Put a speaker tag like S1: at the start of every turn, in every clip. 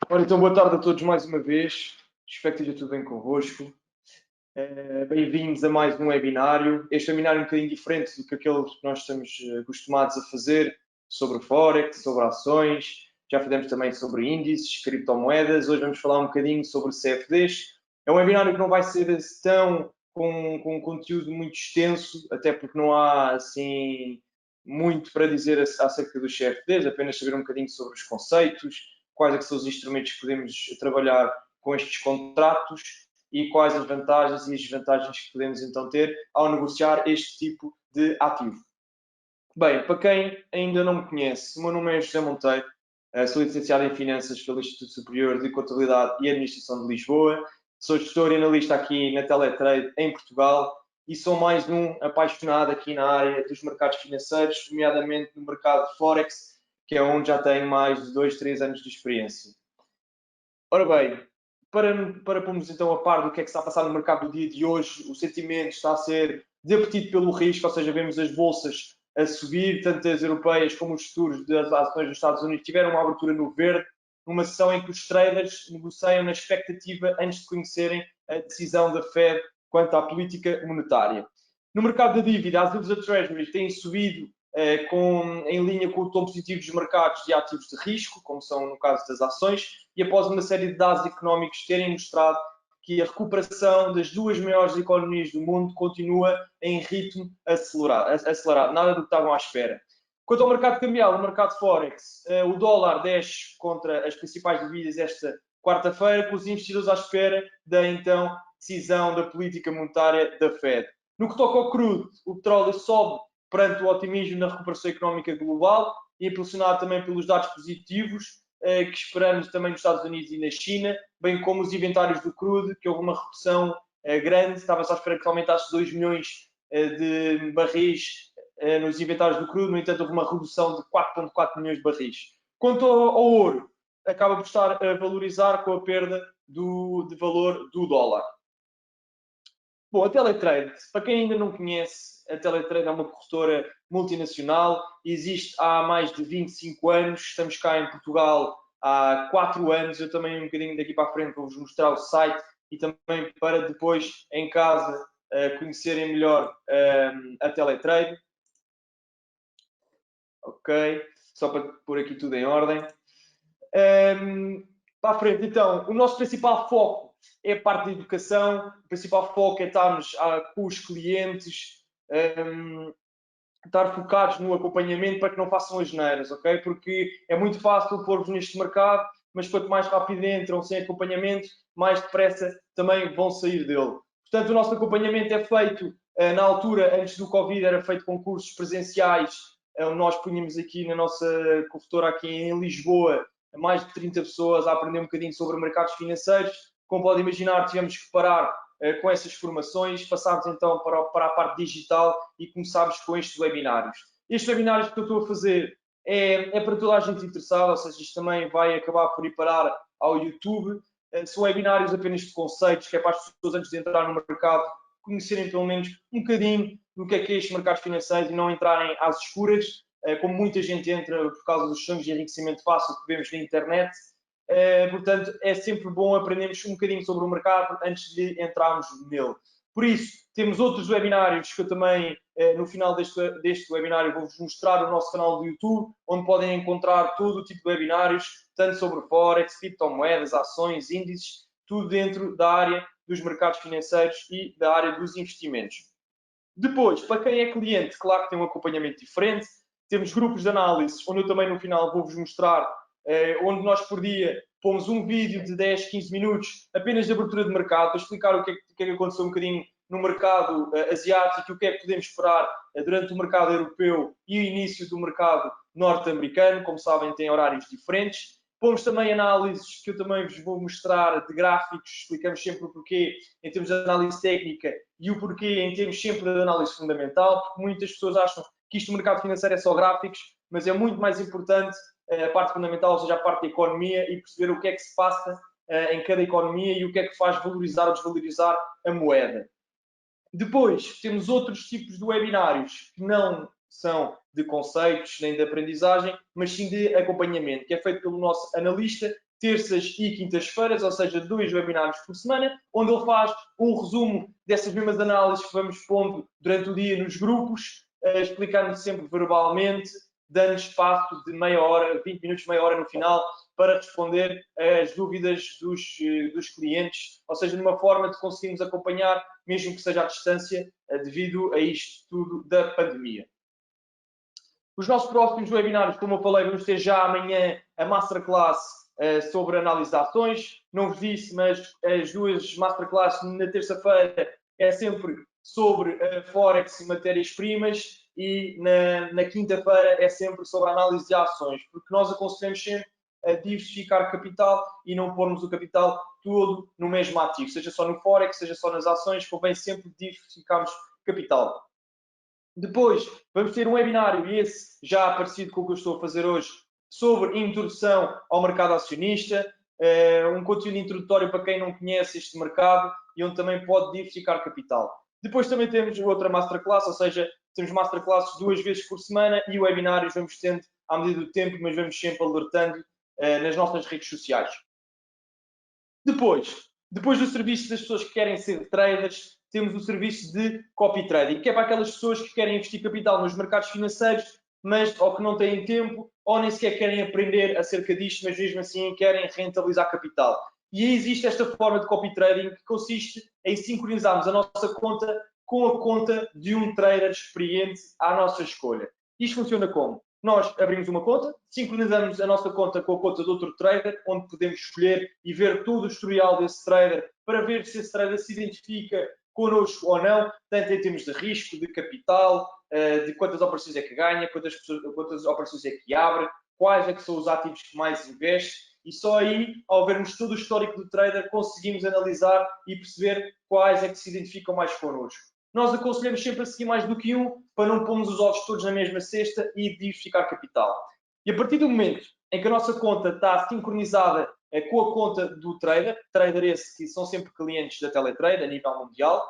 S1: Ora, então, boa tarde a todos mais uma vez. Espero que esteja tudo bem convosco. Bem-vindos a mais um webinário. Este webinário é um bocadinho diferente do que aquele que nós estamos acostumados a fazer sobre Forex, sobre ações. Já fizemos também sobre índices, criptomoedas. Hoje vamos falar um bocadinho sobre CFDs. É um webinário que não vai ser tão com um conteúdo muito extenso, até porque não há assim muito para dizer acerca dos CFDs, apenas saber um bocadinho sobre os conceitos, quais é que são os instrumentos que podemos trabalhar com estes contratos e quais as vantagens e as desvantagens que podemos então ter ao negociar este tipo de ativo. Bem, para quem ainda não me conhece, o meu nome é José Monteiro, sou licenciado em Finanças pelo Instituto Superior de Contabilidade e Administração de Lisboa, sou gestor e analista aqui na Teletrade em Portugal e sou mais um apaixonado aqui na área dos mercados financeiros, nomeadamente no mercado de Forex, que é onde já tenho mais de 2, 3 anos de experiência. Ora bem, para pormos então a par do que é que está a passar no mercado do dia de hoje, o sentimento está a ser de apetite pelo risco, ou seja, vemos as bolsas a subir, tanto as europeias como os futuros das ações dos Estados Unidos tiveram uma abertura no verde, numa sessão em que os traders negociam na expectativa antes de conhecerem a decisão da Fed quanto à política monetária. No mercado da dívida, as dívidas Treasury têm subido em linha com o tom positivo dos mercados de ativos de risco, como são no caso das ações, e após uma série de dados económicos terem mostrado que a recuperação das duas maiores economias do mundo continua em ritmo acelerado, nada do que estavam à espera. Quanto ao mercado cambial, no mercado Forex, o dólar desce contra as principais divisas esta quarta-feira, com os investidores à espera da então decisão da política monetária da Fed. No que toca ao crudo, o petróleo sobe perante o otimismo na recuperação económica global e impulsionado também pelos dados positivos que esperamos também nos Estados Unidos e na China, bem como os inventários do crudo, que houve uma redução grande, estava-se à espera que aumentasse 2 milhões de barris nos inventários do crudo, no entanto houve uma redução de 4,4 milhões de barris. Quanto ao ouro, acaba por estar a valorizar com a perda de valor do dólar. Bom, a Teletrade, para quem ainda não conhece, a Teletrade é uma corretora multinacional, existe há mais de 25 anos, estamos cá em Portugal há 4 anos, eu também um bocadinho daqui para a frente vou-vos mostrar o site e também para depois em casa conhecerem melhor a Teletrade. Ok, só para pôr aqui tudo em ordem. Para a frente, então, o nosso principal foco é a parte da educação, o principal foco é estarmos com os clientes, estar focados no acompanhamento para que não façam as neiras, ok? Porque é muito fácil pôr-vos neste mercado, mas quanto mais rápido entram sem acompanhamento, mais depressa também vão sair dele. Portanto, o nosso acompanhamento é feito, na altura, antes do Covid, era feito com cursos presenciais, onde nós punhamos aqui na nossa corretora aqui em Lisboa, mais de 30 pessoas a aprender um bocadinho sobre mercados financeiros. Como pode imaginar, tivemos que parar com essas formações, passámos então para a parte digital e começámos com estes webinários. Estes webinários que eu estou a fazer é para toda a gente interessada, ou seja, isto também vai acabar por ir parar ao YouTube. São webinários apenas de conceitos, que é para as pessoas antes de entrar no mercado conhecerem pelo menos um bocadinho do que é estes mercados financeiros e não entrarem às escuras, como muita gente entra por causa dos sonhos de enriquecimento fácil que vemos na internet. Portanto, é sempre bom aprendermos um bocadinho sobre o mercado antes de entrarmos nele. Por isso, temos outros webinários que eu também, no final deste webinário, vou-vos mostrar o nosso canal do YouTube, onde podem encontrar todo o tipo de webinários, tanto sobre Forex, criptomoedas, ações, índices, tudo dentro da área dos mercados financeiros e da área dos investimentos. Depois, para quem é cliente, claro que tem um acompanhamento diferente. Temos grupos de análise, onde eu também no final vou-vos mostrar, onde nós por dia pomos um vídeo de 10, 15 minutos apenas de abertura de mercado, para explicar o que é que aconteceu um bocadinho no mercado asiático e o que é que podemos esperar durante o mercado europeu e o início do mercado norte-americano. Como sabem, tem horários diferentes. Pomos também análises que eu também vos vou mostrar de gráficos, explicamos sempre o porquê em termos de análise técnica e o porquê em termos sempre de análise fundamental, porque muitas pessoas acham que isto do mercado financeiro é só gráficos, mas é muito mais importante a parte fundamental, ou seja, a parte da economia e perceber o que é que se passa em cada economia e o que é que faz valorizar ou desvalorizar a moeda. Depois, temos outros tipos de webinários que não são de conceitos nem de aprendizagem, mas sim de acompanhamento, que é feito pelo nosso analista terças e quintas-feiras, ou seja, 2 webinários por semana, onde ele faz um resumo dessas mesmas análises que vamos pondo durante o dia nos grupos, explicando sempre verbalmente, dando espaço de meia hora, 20 minutos, meia hora no final, para responder às dúvidas dos clientes, ou seja, de uma forma de conseguirmos acompanhar, mesmo que seja à distância, devido a isto tudo da pandemia. Os nossos próximos webinários, como eu falei, vamos ter já amanhã a Masterclass sobre análise de ações. Não vos disse, mas as duas Masterclass na terça-feira é sempre sobre Forex e matérias-primas e na quinta-feira é sempre sobre a análise de ações, porque nós aconselhamos sempre a diversificar capital e não pormos o capital todo no mesmo ativo, seja só no Forex, seja só nas ações, convém sempre diversificarmos capital. Depois, vamos ter um webinário, e esse já parecido com o que eu estou a fazer hoje, sobre introdução ao mercado acionista, um conteúdo introdutório para quem não conhece este mercado e onde também pode diversificar capital. Depois também temos outra Masterclass, ou seja, temos Masterclasses 2 vezes por semana e webinários vamos tendo à medida do tempo, mas vamos sempre alertando nas nossas redes sociais. Depois do serviço das pessoas que querem ser traders, temos o serviço de copy trading, que é para aquelas pessoas que querem investir capital nos mercados financeiros, mas ou que não têm tempo, ou nem sequer querem aprender acerca disto, mas mesmo assim querem rentabilizar capital. E aí existe esta forma de copy trading que consiste em sincronizarmos a nossa conta com a conta de um trader experiente à nossa escolha. Isto funciona como? Nós abrimos uma conta, sincronizamos a nossa conta com a conta de outro trader, onde podemos escolher e ver todo o historial desse trader para ver se esse trader se identifica connosco ou não, tanto em termos de risco, de capital, de quantas operações é que ganha, quantas operações é que abre, quais é que são os ativos que mais investe, e só aí, ao vermos todo o histórico do trader, conseguimos analisar e perceber quais é que se identificam mais connosco. Nós aconselhamos sempre a seguir mais do que um, para não pormos os ovos todos na mesma cesta e diversificar capital. E a partir do momento em que a nossa conta está sincronizada com a conta do trader esse que são sempre clientes da Teletrade a nível mundial,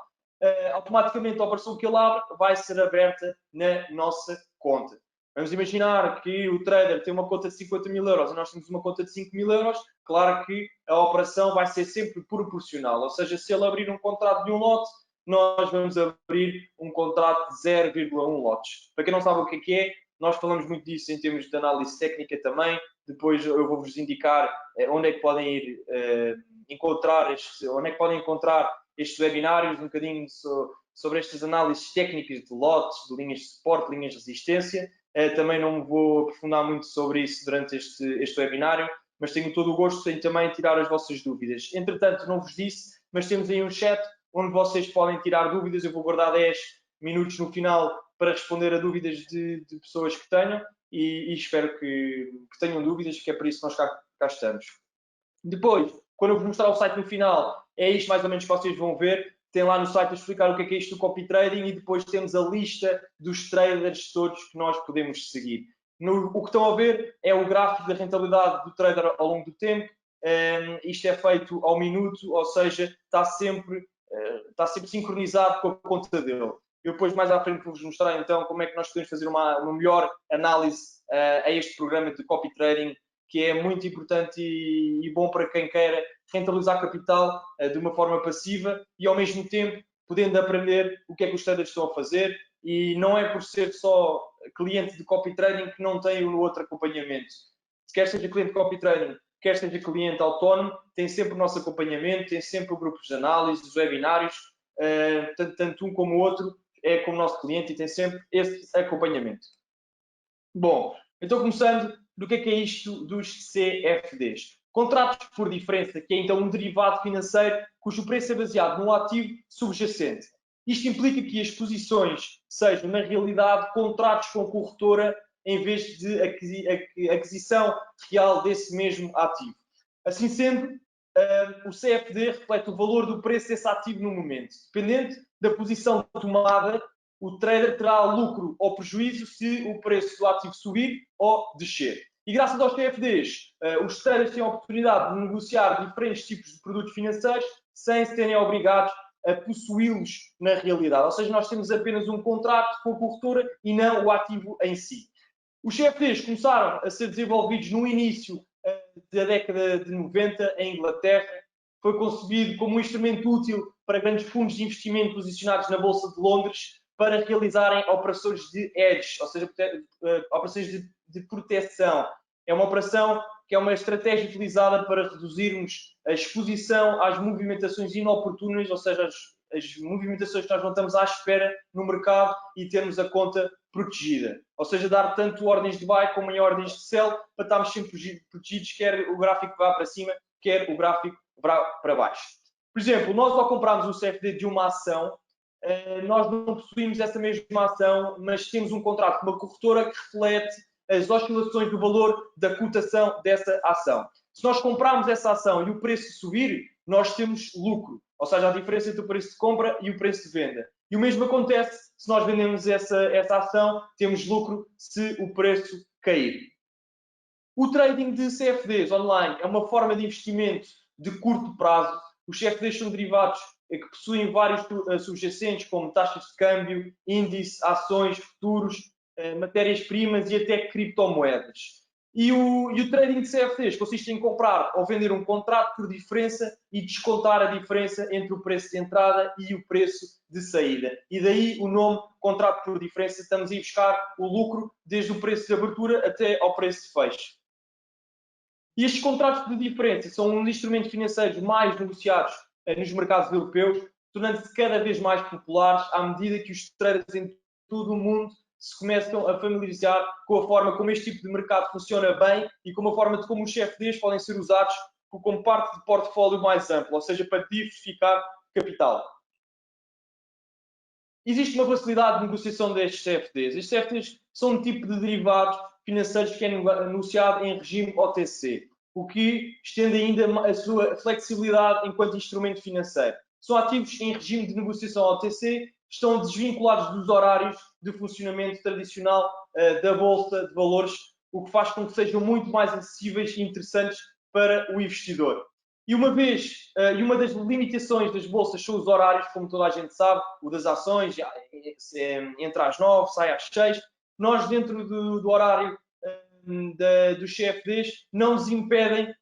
S1: automaticamente a operação que ele abre vai ser aberta na nossa conta. Vamos imaginar que o trader tem uma conta de 50 mil euros e nós temos uma conta de 5 mil euros, claro que a operação vai ser sempre proporcional, ou seja, se ele abrir um contrato de um lote, nós vamos abrir um contrato de 0,1 lotes. Para quem não sabe o que é, nós falamos muito disso em termos de análise técnica também. Depois eu vou-vos indicar onde é que podem ir encontrar estes webinários, um bocadinho sobre estas análises técnicas de lotes, de linhas de suporte, linhas de resistência. Também não me vou aprofundar muito sobre isso durante este webinário, mas tenho todo o gosto em também tirar as vossas dúvidas. Entretanto, não vos disse, mas temos aí um chat onde vocês podem tirar dúvidas. Eu vou guardar 10 minutos no final para responder a dúvidas de pessoas que tenham e espero que tenham dúvidas, que é por isso que nós cá estamos. Depois, quando eu vos mostrar o site no final, é isto mais ou menos que vocês vão ver. Tem lá no site a explicar o que é isto do copy trading e depois temos a lista dos traders todos que nós podemos seguir. O que estão a ver é o gráfico da rentabilidade do trader ao longo do tempo. Isto é feito ao minuto, ou seja, está sempre sincronizado com a conta dele. Eu depois mais à frente vou-vos mostrar então como é que nós podemos fazer uma melhor análise a este programa de copy trading, que é muito importante e bom para quem queira rentabilizar capital de uma forma passiva e ao mesmo tempo podendo aprender o que é que os traders estão a fazer, e não é por ser só cliente de copy trading que não tem o outro acompanhamento. Se quer seja cliente de copy trading, quer seja cliente autónomo, tem sempre o nosso acompanhamento, tem sempre o grupo de análise, os webinários, tanto um como o outro é como nosso cliente e tem sempre esse acompanhamento. Bom, então começando, do que é isto dos CFDs? Contratos por diferença, que é então um derivado financeiro cujo preço é baseado num ativo subjacente. Isto implica que as posições sejam, na realidade, contratos com corretora em vez de aquisição real desse mesmo ativo. Assim sendo, o CFD reflete o valor do preço desse ativo no momento. Dependente da posição tomada, o trader terá lucro ou prejuízo se o preço do ativo subir ou descer. E graças aos CFDs, os traders têm a oportunidade de negociar diferentes tipos de produtos financeiros sem se terem obrigados a possuí-los na realidade. Ou seja, nós temos apenas um contrato com a corretora e não o ativo em si. Os CFDs começaram a ser desenvolvidos no início da década de 90 em Inglaterra. Foi concebido como um instrumento útil para grandes fundos de investimento posicionados na Bolsa de Londres para realizarem operações de hedge, ou seja, operações de proteção. É uma operação que é uma estratégia utilizada para reduzirmos a exposição às movimentações inoportunas, ou seja, as movimentações que nós não estamos à espera no mercado e termos a conta protegida. Ou seja, dar tanto ordens de buy como em ordens de sell para estarmos sempre protegidos, quer o gráfico vá para cima, quer o gráfico vá para baixo. Por exemplo, nós ao comprarmos o CFD de uma ação, nós não possuímos essa mesma ação, mas temos um contrato com uma corretora que reflete as oscilações do valor da cotação dessa ação. Se nós comprarmos essa ação e o preço subir, nós temos lucro, ou seja, a diferença entre o preço de compra e o preço de venda. E o mesmo acontece se nós vendemos essa ação, temos lucro se o preço cair. O trading de CFDs online é uma forma de investimento de curto prazo. Os CFDs são derivados que possuem vários subjacentes, como taxas de câmbio, índice, ações, futuros, matérias-primas e até criptomoedas. E o trading de CFDs consiste em comprar ou vender um contrato por diferença e descontar a diferença entre o preço de entrada e o preço de saída. E daí o nome contrato por diferença. Estamos a ir buscar o lucro desde o preço de abertura até ao preço de fecho. E estes contratos de diferença são um dos instrumentos financeiros mais negociados nos mercados europeus, tornando-se cada vez mais populares à medida que os traders em todo o mundo se começam a familiarizar com a forma como este tipo de mercado funciona bem e com a forma de como os CFDs podem ser usados como parte de portfólio mais amplo, ou seja, para diversificar capital. Existe uma facilidade de negociação destes CFDs. Estes CFDs são um tipo de derivados financeiros que é negociado em regime OTC, o que estende ainda a sua flexibilidade enquanto instrumento financeiro. São ativos em regime de negociação OTC, estão desvinculados dos horários de funcionamento tradicional da Bolsa de Valores, o que faz com que sejam muito mais acessíveis e interessantes para o investidor. E uma das limitações das bolsas são os horários, como toda a gente sabe, o das ações, entra às 9, sai às 6. Nós, dentro do horário dos CFDs, não nos impedem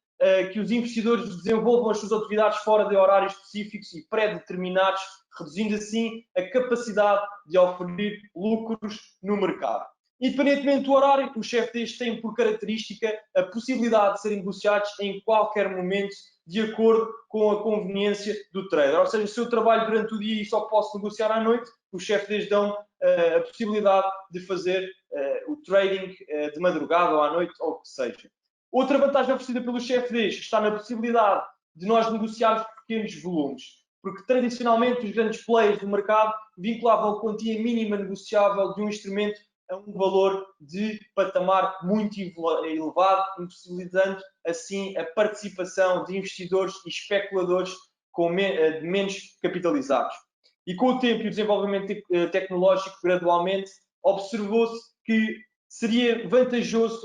S1: que os investidores desenvolvam as suas atividades fora de horários específicos e pré-determinados, reduzindo assim a capacidade de oferir lucros no mercado. Independentemente do horário, os CFDs têm por característica a possibilidade de serem negociados em qualquer momento de acordo com a conveniência do trader. Ou seja, se eu trabalho durante o dia e só posso negociar à noite, os CFDs dão a possibilidade de fazer o trading de madrugada ou à noite, ou o que seja. Outra vantagem oferecida pelos CFDs está na possibilidade de nós negociarmos pequenos volumes, porque tradicionalmente os grandes players do mercado vinculavam a quantia mínima negociável de um instrumento a um valor de patamar muito elevado, impossibilitando assim a participação de investidores e especuladores menos capitalizados. E com o tempo e o desenvolvimento tecnológico, gradualmente, observou-se que seria vantajoso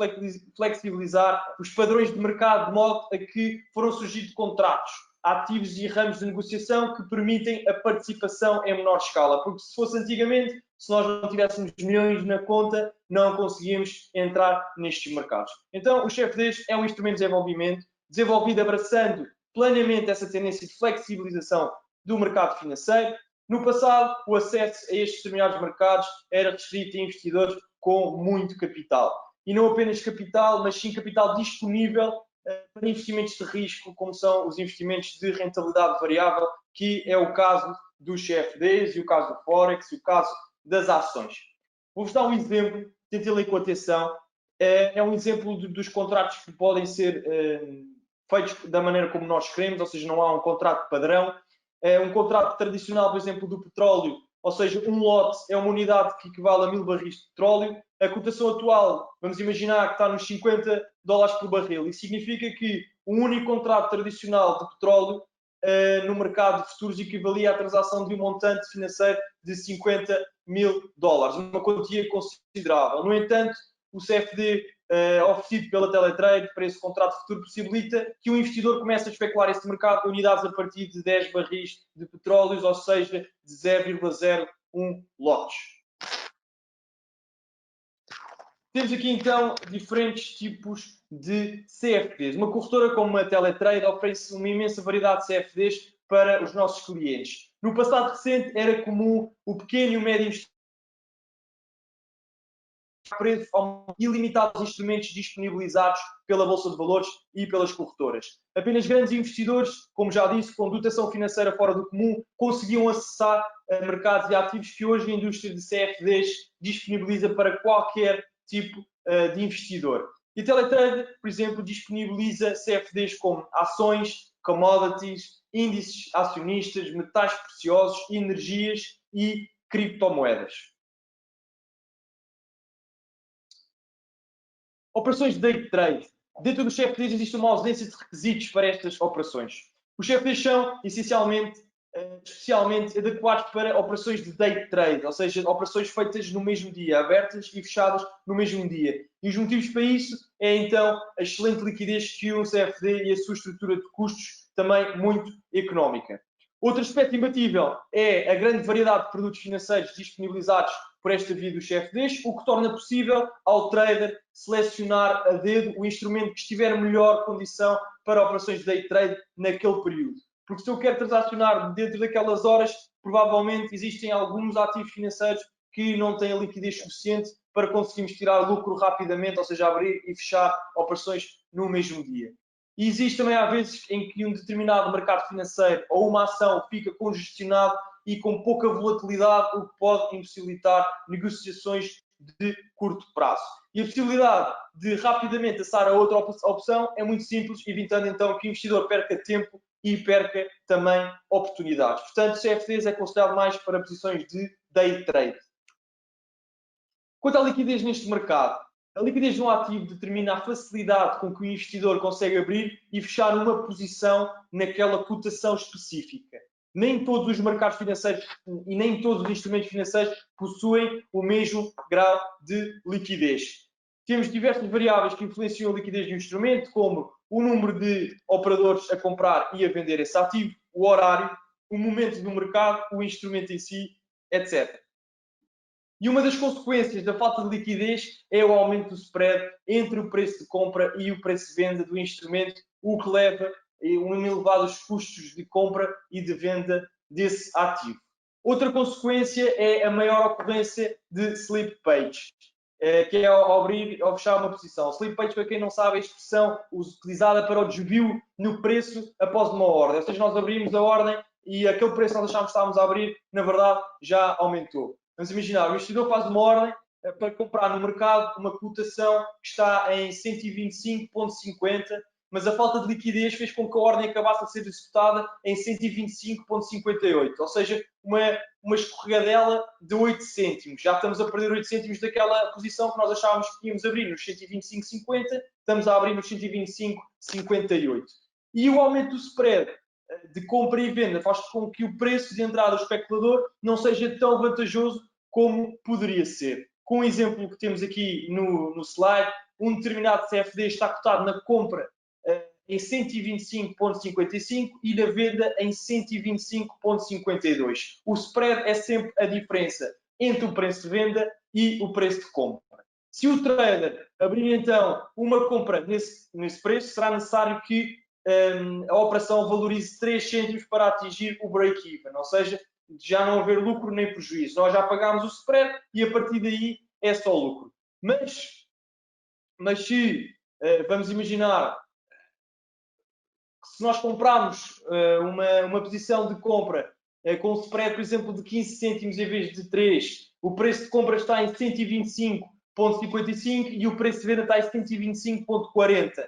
S1: flexibilizar os padrões de mercado de modo a que foram surgindo contratos, ativos e ramos de negociação que permitem a participação em menor escala. Porque se fosse antigamente, se nós não tivéssemos milhões na conta, não conseguíamos entrar nestes mercados. Então, os CFDs é um instrumento de desenvolvimento, desenvolvido abraçando plenamente essa tendência de flexibilização do mercado financeiro. No passado, o acesso a estes determinados mercados era restrito a investidores com muito capital. E não apenas capital, mas sim capital disponível para investimentos de risco, como são os investimentos de rentabilidade variável, que é o caso dos CFDs e o caso do Forex e o caso das ações. Vou-vos dar um exemplo, tentem ler com atenção. É um exemplo dos contratos que podem ser feitos da maneira como nós queremos, ou seja, não há um contrato padrão. Um contrato tradicional, por exemplo, do petróleo, ou seja, um lote é uma unidade que equivale a 1000 barris de petróleo. A cotação atual, vamos imaginar que está nos $50 por barril. Isso significa que um único contrato tradicional de petróleo no mercado de futuros equivalia à transação de um montante financeiro de $50 mil, uma quantia considerável. No entanto, o CFD oferecido pela Teletrade para esse contrato futuro possibilita que o investidor comece a especular esse mercado de unidades a partir de 10 barris de petróleo, ou seja, de 0,01 lotes. Temos aqui então diferentes tipos de CFDs. Uma corretora como a Teletrade oferece uma imensa variedade de CFDs para os nossos clientes. No passado recente era comum o pequeno e o médio investidor preço ilimitado de instrumentos disponibilizados pela Bolsa de Valores e pelas corretoras. Apenas grandes investidores, como já disse, com dotação financeira fora do comum, conseguiam acessar mercados e ativos que hoje a indústria de CFDs disponibiliza para qualquer tipo de investidor. E a Teletrade, por exemplo, disponibiliza CFDs como ações, commodities, índices acionistas, metais preciosos, energias e criptomoedas. Operações de day trade. Dentro dos CFDs existe uma ausência de requisitos para estas operações. Os CFDs são, especialmente adequados para operações de day trade, ou seja, operações feitas no mesmo dia, abertas e fechadas no mesmo dia. E os motivos para isso é, então, a excelente liquidez que um CFD e a sua estrutura de custos também muito económica. Outro aspecto imbatível é a grande variedade de produtos financeiros disponibilizados por esta via dos CFDs, o que torna possível ao trader selecionar a dedo o instrumento que estiver em melhor condição para operações de day trade naquele período. Porque se eu quero transacionar dentro daquelas horas, provavelmente existem alguns ativos financeiros que não têm a liquidez suficiente para conseguirmos tirar lucro rapidamente, ou seja, abrir e fechar operações no mesmo dia. E existe também, às vezes, em que um determinado mercado financeiro ou uma ação fica congestionado e com pouca volatilidade, o que pode impossibilitar negociações de curto prazo. E a possibilidade de rapidamente passar a outra opção é muito simples, evitando então que o investidor perca tempo e perca também oportunidades. Portanto, CFDs é considerado mais para posições de day trade. Quanto à liquidez neste mercado, a liquidez de um ativo determina a facilidade com que o investidor consegue abrir e fechar uma posição naquela cotação específica. Nem todos os mercados financeiros e nem todos os instrumentos financeiros possuem o mesmo grau de liquidez. Temos diversas variáveis que influenciam a liquidez do instrumento, como o número de operadores a comprar e a vender esse ativo, o horário, o momento do mercado, o instrumento em si, etc. E uma das consequências da falta de liquidez é o aumento do spread entre o preço de compra e o preço de venda do instrumento, o que leva a elevados custos de compra e de venda desse ativo. Outra consequência é a maior ocorrência de slippage, que é ao abrir ou fechar uma posição. Slippage, para quem não sabe, é a expressão utilizada para o desvio no preço após uma ordem. Ou seja, nós abrimos a ordem e aquele preço que nós achámos que estávamos a abrir, na verdade, já aumentou. Vamos imaginar, o investidor faz uma ordem para comprar no mercado uma cotação que está em 125,50, mas a falta de liquidez fez com que a ordem acabasse a ser executada em 125,58, ou seja, uma escorregadela de 8 cêntimos. Já estamos a perder 8 cêntimos daquela posição que nós achávamos que íamos abrir nos 125,50, estamos a abrir nos 125,58. E o aumento do spread de compra e venda faz com que o preço de entrada do especulador não seja tão vantajoso como poderia ser. Com o exemplo que temos aqui no slide, um determinado CFD está cotado na compra em 125,55 e na venda em 125,52. O spread é sempre a diferença entre o preço de venda e o preço de compra. Se o trader abrir então uma compra nesse preço, será necessário que a operação valorize 3 cêntimos para atingir o break-even, ou seja, já não haver lucro nem prejuízo. Nós já pagámos o spread e a partir daí é só lucro. Mas se vamos imaginar que se nós comprarmos uma posição de compra com um spread, por exemplo, de 15 cêntimos em vez de 3, o preço de compra está em 125,55 e o preço de venda está em 125,40.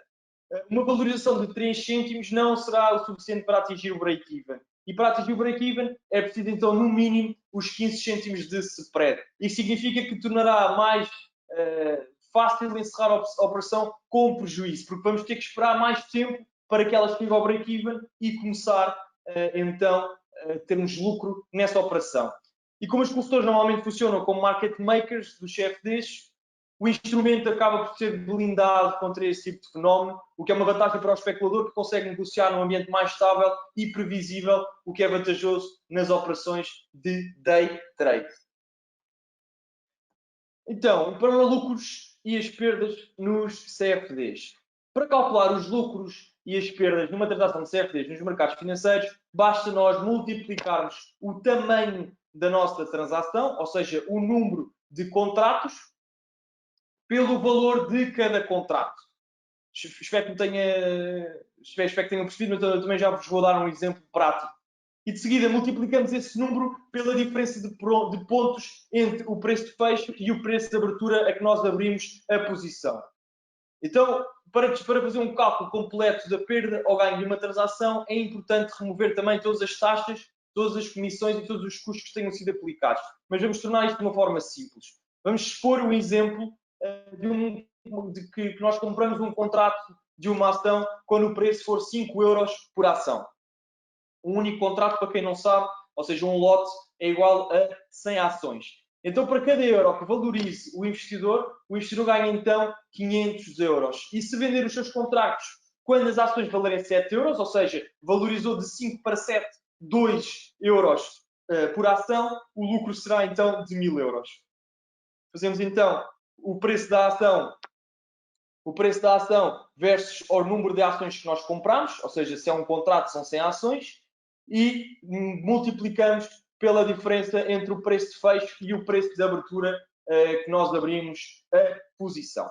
S1: Uma valorização de 3 cêntimos não será o suficiente para atingir o break-even. E para atingir o break-even é preciso, então, no mínimo, os 15 cêntimos de spread. Isso significa que tornará mais fácil encerrar a operação com prejuízo, porque vamos ter que esperar mais tempo para que ela chegue ao break-even e começar, então, a termos lucro nessa operação. E como os corretores normalmente funcionam como market makers dos CFDs, o instrumento acaba por ser blindado contra esse tipo de fenómeno, o que é uma vantagem para o especulador que consegue negociar num ambiente mais estável e previsível, o que é vantajoso nas operações de day trade. Então, para lucros e as perdas nos CFDs. Para calcular os lucros e as perdas numa transação de CFDs nos mercados financeiros, basta nós multiplicarmos o tamanho da nossa transação, ou seja, o número de contratos, pelo valor de cada contrato. Espero que tenham percebido, mas eu também já vos vou dar um exemplo prático. E de seguida multiplicamos esse número pela diferença de pontos entre o preço de fecho e o preço de abertura a que nós abrimos a posição. Então, para fazer um cálculo completo da perda ou ganho de uma transação, é importante remover também todas as taxas, todas as comissões e todos os custos que tenham sido aplicados. Mas vamos tornar isto de uma forma simples. Vamos expor um exemplo de que nós compramos um contrato de uma ação quando o preço for 5 euros por ação. Um único contrato, para quem não sabe, ou seja, um lote é igual a 100 ações. Então, para cada euro que valorize o investidor ganha então 500 euros. E se vender os seus contratos quando as ações valerem 7 euros, ou seja, valorizou de 5 para 7, 2 euros por ação, o lucro será então de 1000 euros. Fazemos então o preço da ação versus o número de ações que nós compramos, ou seja, se é um contrato são 100 ações, e multiplicamos pela diferença entre o preço de fecho e o preço de abertura que nós abrimos a posição.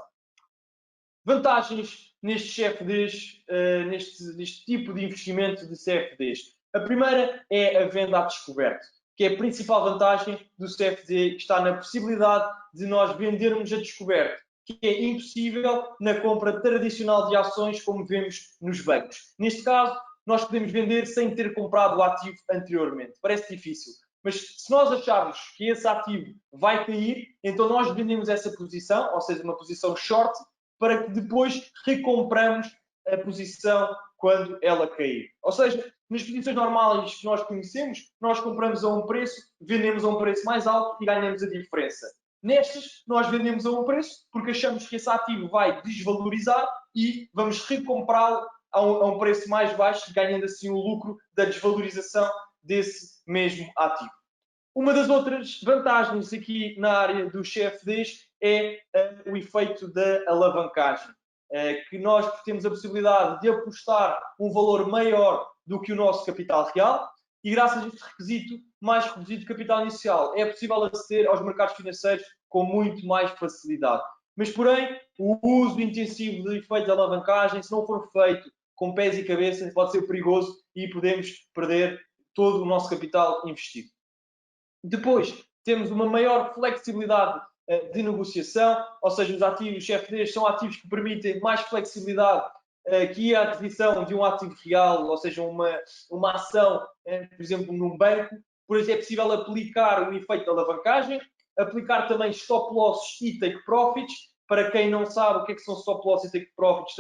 S1: Vantagens nestes CFDs, neste tipo de investimento de CFDs. A primeira é a venda à descoberto, que é a principal vantagem do CFD, que está na possibilidade de nós vendermos a descoberto, que é impossível na compra tradicional de ações, como vemos nos bancos. Neste caso, nós podemos vender sem ter comprado o ativo anteriormente. Parece difícil. Mas se nós acharmos que esse ativo vai cair, então nós vendemos essa posição, ou seja, uma posição short, para que depois recompramos a posição quando ela cair. Ou seja, nas posições normais que nós conhecemos, nós compramos a um preço, vendemos a um preço mais alto e ganhamos a diferença. Nestas, nós vendemos a um preço porque achamos que esse ativo vai desvalorizar e vamos recomprá-lo a um preço mais baixo, ganhando assim o lucro da desvalorização desse mesmo ativo. Uma das outras vantagens aqui na área dos CFDs é o efeito da alavancagem, que nós temos a possibilidade de apostar um valor maior do que o nosso capital real e, graças a este requisito, mais reduzido de capital inicial, é possível aceder aos mercados financeiros com muito mais facilidade. Mas, porém, o uso intensivo do efeito da alavancagem, se não for feito com pés e cabeça, pode ser perigoso e podemos perder todo o nosso capital investido. Depois, temos uma maior flexibilidade de negociação, ou seja, os ativos CFDs são ativos que permitem mais flexibilidade que a aquisição de um ativo real, ou seja, uma ação, por exemplo, num banco. Por isso é possível aplicar o efeito da alavancagem, aplicar também stop losses e take profits. Para quem não sabe o que são stop losses e take profits,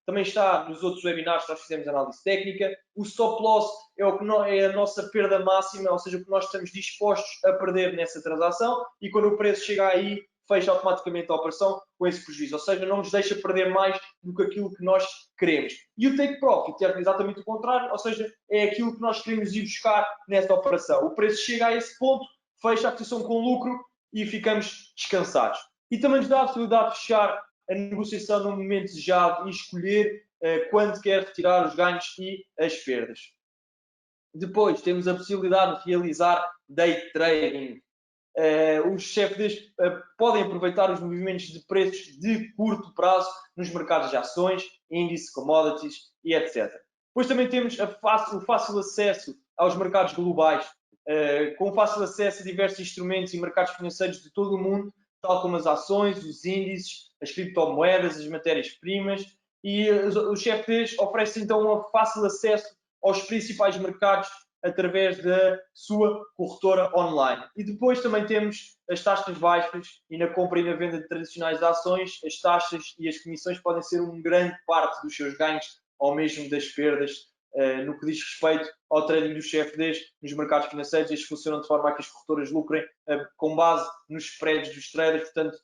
S1: também está nos outros webinars que nós fizemos análise técnica. O stop loss é a nossa perda máxima, ou seja, o que nós estamos dispostos a perder nessa transação, e quando o preço chega aí, fecha automaticamente a operação com esse prejuízo, ou seja, não nos deixa perder mais do que aquilo que nós queremos. E o take profit é exatamente o contrário, ou seja, é aquilo que nós queremos ir buscar nessa operação. O preço chega a esse ponto, fecha a posição com lucro e ficamos descansados. E também nos dá a possibilidade de fechar a negociação no momento desejado e escolher quando quer retirar os ganhos e as perdas. Depois temos a possibilidade de realizar day trading. Os CFDs podem aproveitar os movimentos de preços de curto prazo nos mercados de ações, índice, commodities e etc. Depois também temos o fácil acesso aos mercados globais, com fácil acesso a diversos instrumentos e mercados financeiros de todo o mundo, tal como as ações, os índices, as criptomoedas, as matérias-primas, e os CFDs oferecem então um fácil acesso aos principais mercados através da sua corretora online. E depois também temos as taxas baixas, e na compra e na venda de tradicionais de ações, as taxas e as comissões podem ser uma grande parte dos seus ganhos ou mesmo das perdas no que diz respeito ao trading dos CFDs nos mercados financeiros. Estes funcionam de forma a que as corretoras lucrem com base nos spreads dos traders. Portanto,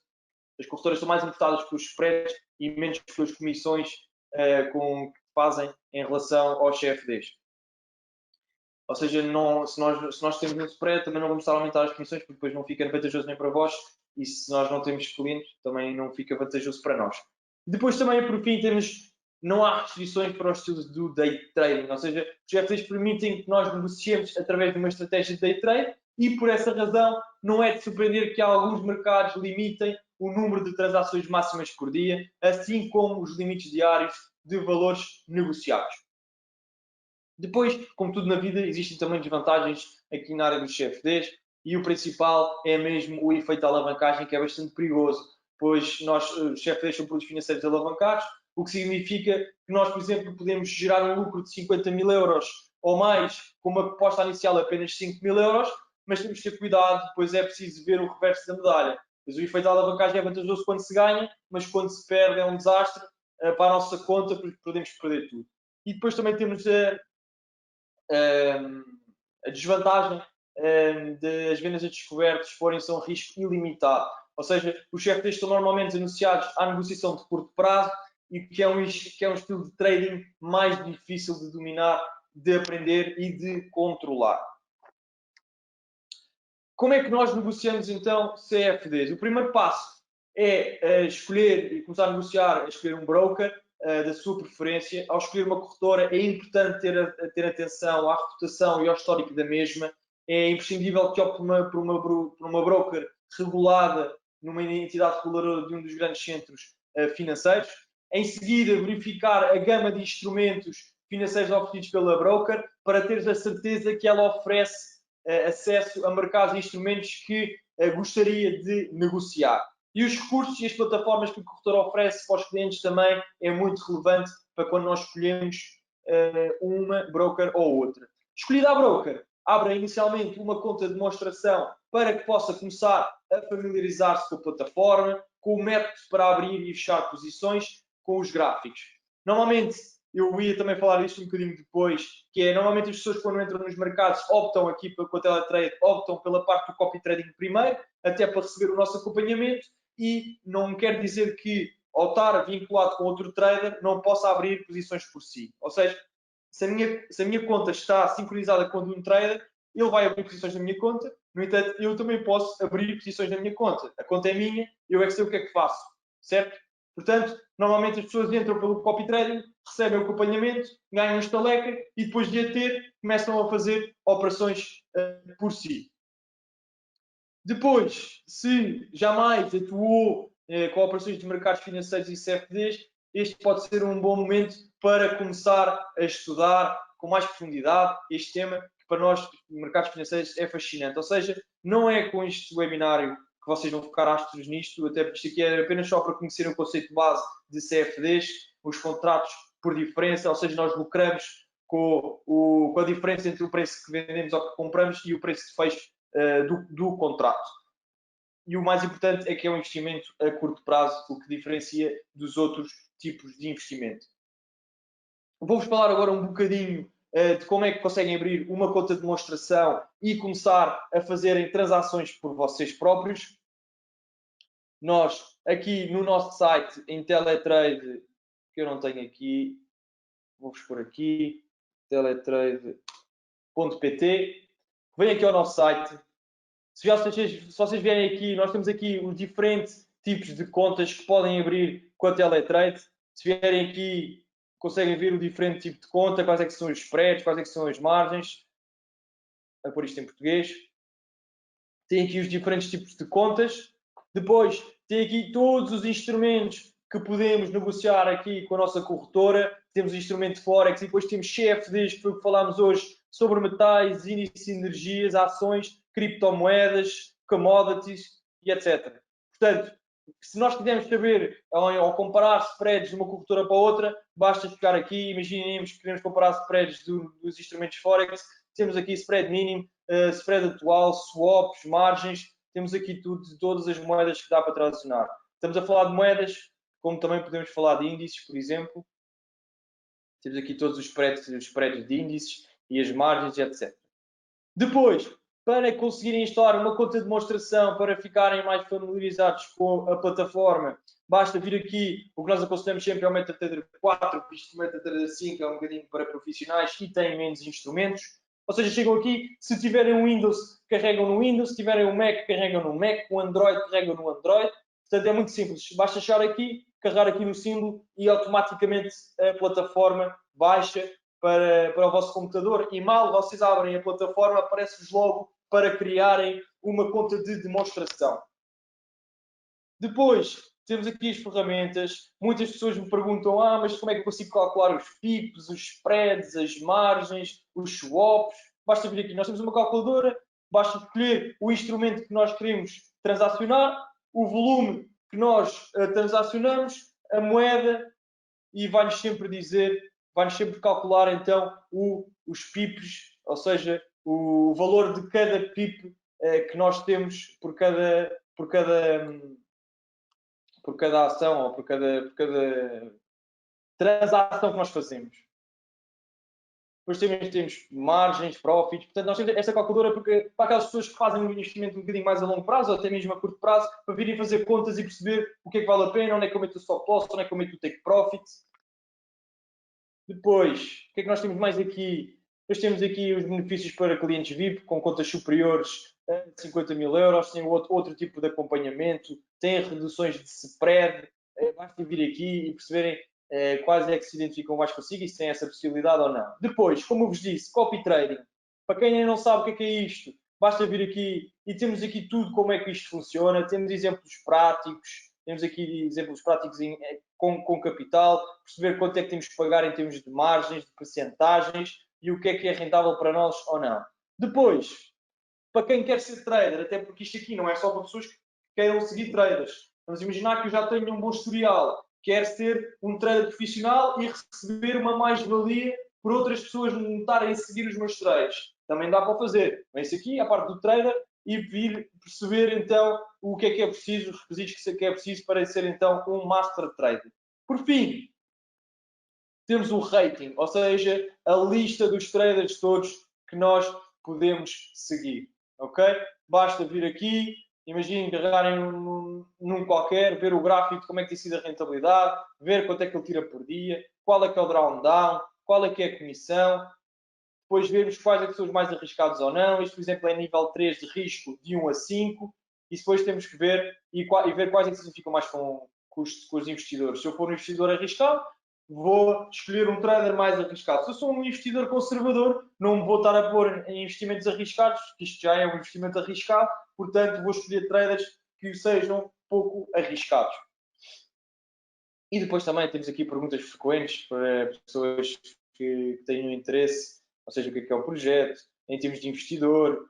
S1: as corretoras estão mais importadas com os spreads e menos com as comissões que fazem em relação aos CFDs. Ou seja, se nós temos um spread, também não vamos estar a aumentar as comissões, porque depois não fica vantajoso nem para vós e se nós não temos clientes, também não fica vantajoso para nós. Depois também, por fim, não há restrições para os estilos do day trading, ou seja, os CFDs permitem que nós negociemos através de uma estratégia de day trade e, por essa razão, não é de surpreender que alguns mercados limitem o número de transações máximas por dia, assim como os limites diários de valores negociados. Depois, como tudo na vida, existem também desvantagens aqui na área dos CFDs e o principal é mesmo o efeito da alavancagem, que é bastante perigoso, pois os CFDs são produtos financeiros alavancados, o que significa que nós, por exemplo, podemos gerar um lucro de 50 mil euros ou mais com uma proposta inicial apenas 5 mil euros, mas temos que ter cuidado, pois é preciso ver o reverso da medalha. Pois o efeito da alavancagem é vantajoso quando se ganha, mas quando se perde é um desastre para a nossa conta, porque podemos perder tudo. E depois também temos a desvantagem das vendas a descoberto forem são um risco ilimitado. Ou seja, os CFDs estão normalmente anunciados à negociação de curto prazo e que é um estilo de trading mais difícil de dominar, de aprender e de controlar. Como é que nós negociamos então CFDs? O primeiro passo é escolher e começar a negociar, a escolher um broker da sua preferência. Ao escolher uma corretora é importante ter atenção à reputação e ao histórico da mesma. É imprescindível que opte por uma broker regulada numa entidade reguladora de um dos grandes centros financeiros. Em seguida, verificar a gama de instrumentos financeiros oferecidos pela broker para teres a certeza que ela oferece acesso a mercados e instrumentos que gostaria de negociar. E os recursos e as plataformas que o corretor oferece para os clientes também é muito relevante para quando nós escolhemos uma broker ou outra. Escolhida a broker, abra inicialmente uma conta de demonstração para que possa começar a familiarizar-se com a plataforma, com o método para abrir e fechar posições, com os gráficos. Normalmente, eu ia também falar disto um bocadinho depois, que é, normalmente as pessoas quando entram nos mercados optam aqui com a teletrade, optam pela parte do copy trading primeiro, até para receber o nosso acompanhamento, e não quer dizer que ao estar vinculado com outro trader não possa abrir posições por si. Ou seja, se a minha conta está sincronizada com a de um trader, ele vai abrir posições na minha conta, no entanto, eu também posso abrir posições na minha conta. A conta é minha, eu é que sei o que é que faço, certo? Portanto, normalmente as pessoas entram pelo copy trading, recebem o acompanhamento, ganham um estaleca e depois de a ter, começam a fazer operações por si. Depois, se jamais atuou com operações de mercados financeiros e CFDs, este pode ser um bom momento para começar a estudar com mais profundidade este tema, que para nós, mercados financeiros, é fascinante. Ou seja, não é com este webinário que vocês vão ficar astros nisto, até porque isto aqui é apenas só para conhecerem o conceito base de CFDs, os contratos por diferença, ou seja, nós lucramos com a diferença entre o preço que vendemos ou que compramos e o preço de fecho do contrato. E o mais importante é que é um investimento a curto prazo, o que diferencia dos outros tipos de investimento. Vou-vos falar agora um bocadinho de como é que conseguem abrir uma conta de demonstração e começar a fazerem transações por vocês próprios. Nós, aqui no nosso site, em Teletrade, que eu não tenho aqui, vou-vos pôr aqui, teletrade.pt. Vem aqui ao nosse site. Se vocês vierem aqui, nós temos aqui os diferentes tipos de contas que podem abrir com a Teletrade. Se vierem aqui, conseguem ver o diferente tipo de conta, quais é que são os spreads, quais é que são as margens. Vou pôr isto em português. Tem aqui os diferentes tipos de contas. Depois, tem aqui todos os instrumentos que podemos negociar aqui com a nossa corretora. Temos o instrumento de Forex e depois temos CFDs, que foi o que falámos hoje, sobre metais, índices de energias, ações, criptomoedas, commodities e etc. Portanto, se nós quisermos saber ou comparar spreads de uma corretora para outra, basta ficar aqui. Imaginemos que queremos comparar spreads dos instrumentos Forex. Temos aqui spread mínimo, spread atual, swaps, margens. Temos aqui tudo de todas as moedas que dá para transacionar. Estamos a falar de moedas, como também podemos falar de índices, por exemplo. Temos aqui todos os spreads de índices e as margens, etc. Depois, para conseguirem instalar uma conta de demonstração, para ficarem mais familiarizados com a plataforma, basta vir aqui. O que nós aconselhamos sempre é o MetaTrader 4, visto que o MetaTrader 5 é um bocadinho para profissionais e tem menos instrumentos. Ou seja, chegam aqui, se tiverem um Windows, carregam no Windows, se tiverem um Mac, carregam no Mac, um Android, carregam no Android. Portanto, é muito simples. Basta achar aqui, carregar aqui no símbolo e automaticamente a plataforma baixa para o vosso computador. E mal vocês abrem a plataforma, aparece-vos logo para criarem uma conta de demonstração. Depois, temos aqui as ferramentas. Muitas pessoas me perguntam, mas como é que eu consigo calcular os pips, os spreads, as margens, os swaps? Basta vir aqui. Nós temos uma calculadora, basta escolher o instrumento que nós queremos transacionar, o volume que nós transacionamos, a moeda, e vai-nos sempre dizer, vai-nos sempre calcular então os pips, ou seja, o valor de cada pip que nós temos por cada ação ou por cada transação que nós fazemos. Depois temos margens, profits. Portanto, nós temos esta calculadora porque, para aquelas pessoas que fazem um investimento um bocadinho mais a longo prazo ou até mesmo a curto prazo, para virem fazer contas e perceber o que é que vale a pena, onde é que eu meto o stop loss, onde é que eu meto o take profit. Depois, o que é que nós temos mais aqui? Depois temos aqui os benefícios para clientes VIP com contas superiores a 50 mil euros, tem outro tipo de acompanhamento, tem reduções de spread, basta vir aqui e perceberem quais é que se identificam mais consigo e se tem essa possibilidade ou não. Depois, como eu vos disse, copy trading. Para quem ainda não sabe o que é isto, basta vir aqui e temos aqui tudo como é que isto funciona, temos exemplos práticos, temos aqui exemplos práticos com capital, perceber quanto é que temos que pagar em termos de margens, de percentagens e o que é rentável para nós ou não. Depois, para quem quer ser trader, até porque isto aqui não é só para pessoas que queiram seguir traders. Vamos imaginar que eu já tenho um bom historial, quero ser um trader profissional e receber uma mais-valia por outras pessoas me notarem a seguir os meus trades. Também dá para fazer. Vem-se aqui, a parte do trader, e vir perceber então o que é preciso, os requisitos que é preciso para ser então um Master Trader. Por fim, temos o rating, ou seja, a lista dos traders todos que nós podemos seguir. Ok? Basta vir aqui, imaginem carregarem num qualquer, ver o gráfico de como é que tem sido a rentabilidade, ver quanto é que ele tira por dia, qual é que é o drawdown, qual é que é a comissão, depois vermos quais é que são os mais arriscados ou não. Isto, por exemplo, é nível 3 de risco de 1 a 5. E depois temos que ver e ver quais é que se identificam mais com os investidores. Se eu for um investidor arriscado, vou escolher um trader mais arriscado. Se eu sou um investidor conservador, não me vou estar a pôr em investimentos arriscados, que isto já é um investimento arriscado, portanto vou escolher traders que sejam pouco arriscados. E depois também temos aqui perguntas frequentes para pessoas que tenham interesse, ou seja, o que é o projeto, em termos de investidor,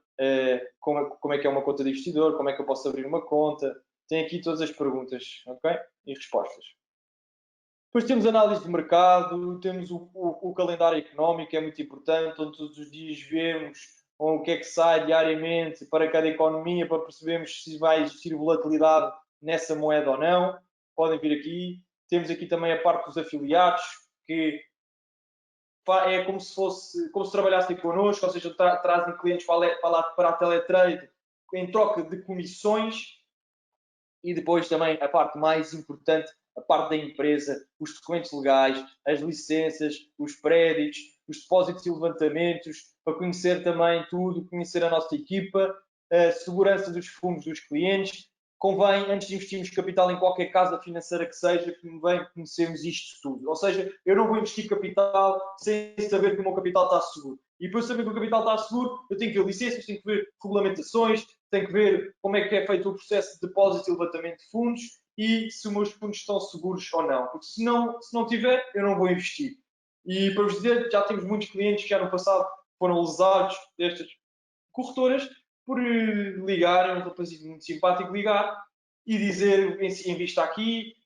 S1: como é que é uma conta de investidor, como é que eu posso abrir uma conta. Tem aqui todas as perguntas, ok? E respostas. Depois temos análise de mercado, temos o calendário económico, é muito importante, onde todos os dias vemos o que é que sai diariamente para cada economia, para percebermos se vai existir volatilidade nessa moeda ou não. Podem vir aqui. Temos aqui também a parte dos afiliados, que é como se trabalhassem connosco, ou seja, trazem clientes para a teletrade em troca de comissões. E depois também a parte mais importante, a parte da empresa, os documentos legais, as licenças, os créditos, os depósitos e levantamentos, para conhecer também tudo, conhecer a nossa equipa, a segurança dos fundos dos clientes. Convém, antes de investirmos capital em qualquer casa financeira que seja, convém conhecermos isto tudo. Ou seja, eu não vou investir capital sem saber que o meu capital está seguro. E depois de saber que o capital está seguro, eu tenho que ver licenças, tenho que ver regulamentações, tenho que ver como é que é feito o processo de depósito e levantamento de fundos e se os meus fundos estão seguros ou não. Porque se não tiver, eu não vou investir. E para vos dizer, já temos muitos clientes que já no passado foram lesados destas corretoras por ligarem, um rapazinho muito simpático ligar e dizer, invista aqui,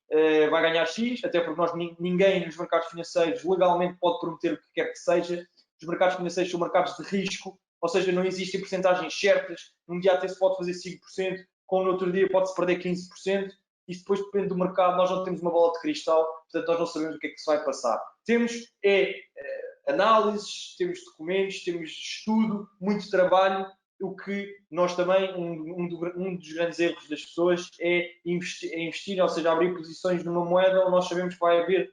S1: vai ganhar X, até porque ninguém nos mercados financeiros legalmente pode prometer o que quer que seja. Os mercados financeiros são mercados de risco, ou seja, não existem porcentagens certas. Num dia até se pode fazer 5%, como no outro dia pode-se perder 15%. Isso depois depende do mercado. Nós não temos uma bola de cristal, portanto nós não sabemos o que é que se vai passar. Temos análises, temos documentos, temos estudo, muito trabalho. O que nós também, um dos grandes erros das pessoas é investir, ou seja, abrir posições numa moeda onde nós sabemos que vai haver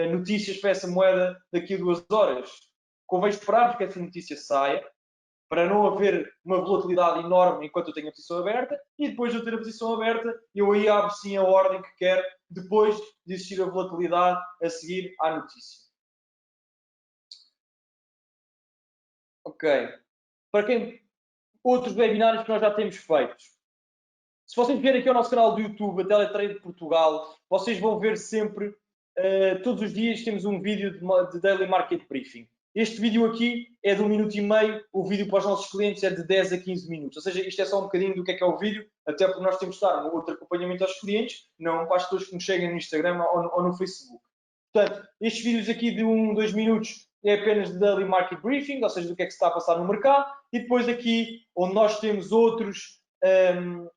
S1: notícias para essa moeda daqui a 2 horas. Convém esperar que essa notícia saia, para não haver uma volatilidade enorme enquanto eu tenho a posição aberta, e depois de eu ter a posição aberta, eu aí abro sim a ordem que quero, depois de existir a volatilidade a seguir à notícia. Ok. Para quem outros webinários que nós já temos feitos. Se vocês verem aqui ao nosso canal do YouTube, a Teletrade de Portugal, vocês vão ver sempre, todos os dias temos um vídeo de Daily Market Briefing. Este vídeo aqui é de 1 minuto e meio, o vídeo para os nossos clientes é de 10 a 15 minutos. Ou seja, isto é só um bocadinho do que é o vídeo, até porque nós temos de dar um outro acompanhamento aos clientes, não para as pessoas que nos cheguem no Instagram ou no Facebook. Portanto, estes vídeos aqui de 1, 2 minutos é apenas de Daily Market Briefing, ou seja, do que é que se está a passar no mercado, e depois aqui, onde nós temos outros,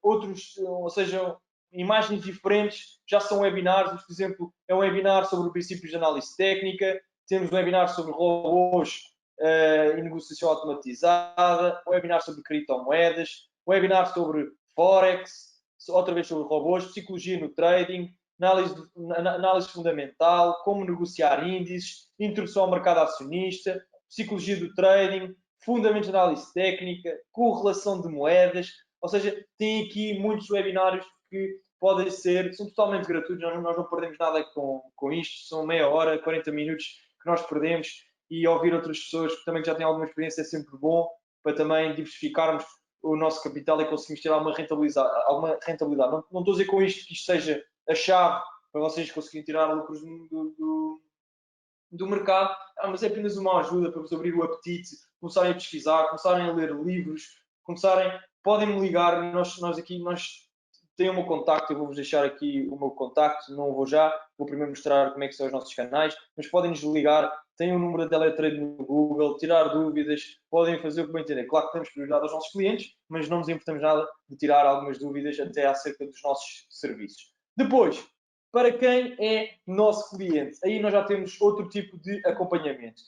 S1: ou seja, imagens diferentes, já são webinars, por exemplo, é um webinar sobre princípios de análise técnica, temos um webinar sobre robôs e negociação automatizada, um webinar sobre criptomoedas, um webinar sobre Forex, outra vez sobre robôs, psicologia no trading, análise fundamental, como negociar índices, introdução ao mercado acionista, psicologia do trading, fundamentos de análise técnica, correlação de moedas, ou seja, tem aqui muitos webinários que podem ser, são totalmente gratuitos, nós não perdemos nada com isto, são meia hora, 40 minutos que nós perdemos, e ouvir outras pessoas que também já têm alguma experiência é sempre bom, para também diversificarmos o nosso capital e conseguirmos ter alguma rentabilidade. Não estou a dizer com isto que isto seja a chave para vocês conseguirem tirar lucros do mercado, mas é apenas uma ajuda para vos abrir o apetite, começarem a pesquisar, começarem a ler livros, podem me ligar, nós têm o meu contacto, eu vou-vos deixar aqui o meu contacto, não vou já, vou primeiro mostrar como é que são os nossos canais, mas podem-nos ligar, têm o número da Teletrade no Google, tirar dúvidas, podem fazer o que bem entender. Claro que temos prioridade aos nossos clientes, mas não nos importamos nada de tirar algumas dúvidas até acerca dos nossos serviços. Depois, para quem é nosso cliente, aí nós já temos outro tipo de acompanhamento.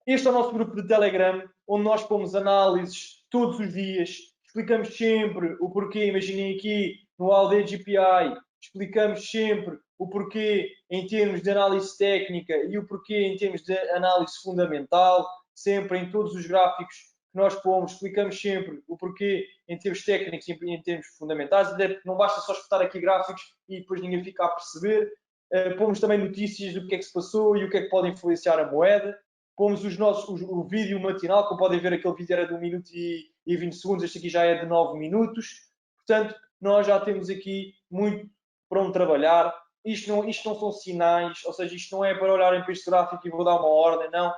S1: Este é o nosso grupo de Telegram, onde nós pomos análises todos os dias, explicamos sempre o porquê, imaginem aqui no ALD GPI, explicamos sempre o porquê em termos de análise técnica e o porquê em termos de análise fundamental, sempre em todos os gráficos que nós pomos, explicamos sempre o porquê em termos técnicos e em termos fundamentais, até não basta só espetar aqui gráficos e depois ninguém fica a perceber. Pomos também notícias do que é que se passou e o que é que pode influenciar a moeda. Pomos o vídeo matinal, como podem ver, aquele vídeo era de 1 minuto e 20 segundos, este aqui já é de 9 minutos. Portanto, nós já temos aqui muito para onde trabalhar. Isto não são sinais, ou seja, isto não é para olharem para este gráfico e vou dar uma ordem, não.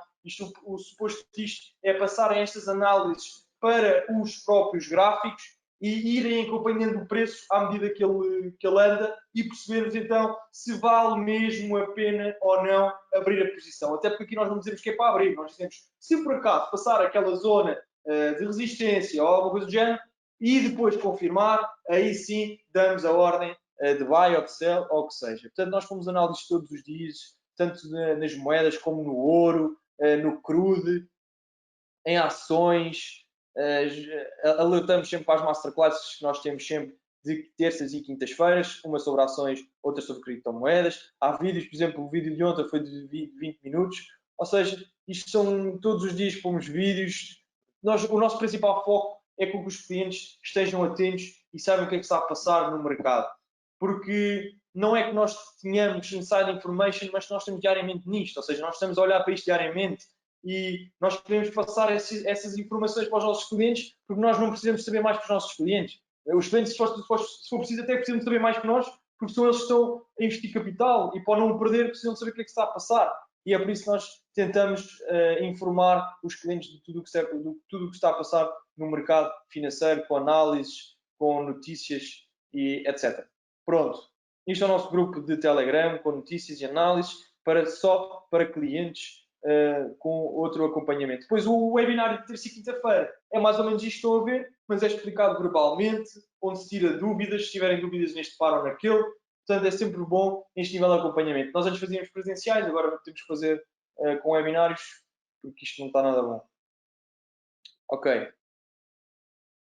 S1: O suposto disto é passarem estas análises para os próprios gráficos e irem acompanhando o preço à medida que ele anda e percebermos então se vale mesmo a pena ou não abrir a posição. Até porque aqui nós não dizemos que é para abrir, nós dizemos se por acaso passar aquela zona de resistência ou alguma coisa do género e depois confirmar, aí sim damos a ordem de buy ou de sell ou o que seja. Portanto, nós fomos análises todos os dias, tanto nas moedas como no ouro, no crude, em ações, alertamos sempre para as masterclasses que nós temos sempre de terças e quintas-feiras, uma sobre ações, outra sobre criptomoedas. Há vídeos, por exemplo, o vídeo de ontem foi de 20 minutos, ou seja, isto são todos os dias pomos vídeos. O nosso principal foco é que os clientes estejam atentos e saibam o que é que está a passar no mercado. Porque não é que nós tenhamos inside information, mas que nós estamos diariamente nisto, ou seja, nós estamos a olhar para isto diariamente e nós queremos passar essas informações para os nossos clientes, porque nós não precisamos saber mais que os nossos clientes. Os clientes, se for preciso, até precisam saber mais que nós, porque são eles que estão a investir capital e para não perder precisam saber o que é que está a passar. E é por isso que nós tentamos informar os clientes de tudo o que está a passar no mercado financeiro, com análises, com notícias e etc. Pronto. Isto é o nosso grupo de Telegram, com notícias e análises, só para clientes com outro acompanhamento. Depois o webinar de terça e quinta-feira é mais ou menos isto que estão a ver, mas é explicado verbalmente, onde se tira dúvidas, se tiverem dúvidas neste par ou naquele. Portanto, é sempre bom este nível de acompanhamento. Nós antes fazíamos presenciais, agora temos que fazer com webinários, porque isto não está nada bom. Ok.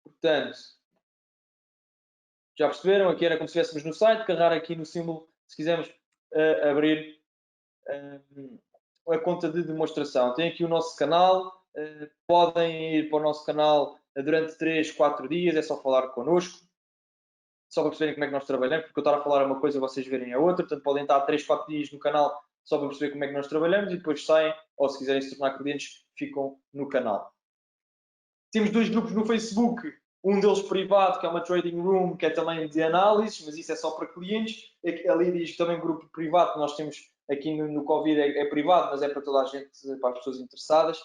S1: Portanto, já perceberam? Aqui era como se estivéssemos no site, carregar aqui no símbolo, se quisermos abrir a conta de demonstração. Tem aqui o nosso canal, podem ir para o nosso canal durante 3, 4 dias, é só falar connosco, só para perceberem como é que nós trabalhamos, porque eu estar a falar uma coisa vocês verem a outra, portanto podem estar 3, 4 dias no canal só para perceber como é que nós trabalhamos e depois saem, ou se quiserem se tornar clientes, ficam no canal. Temos 2 grupos no Facebook, um deles privado, que é uma trading room, que é também de análise, mas isso é só para clientes. Ali diz que também grupo privado que nós temos aqui no Covid é privado, mas é para toda a gente, para as pessoas interessadas.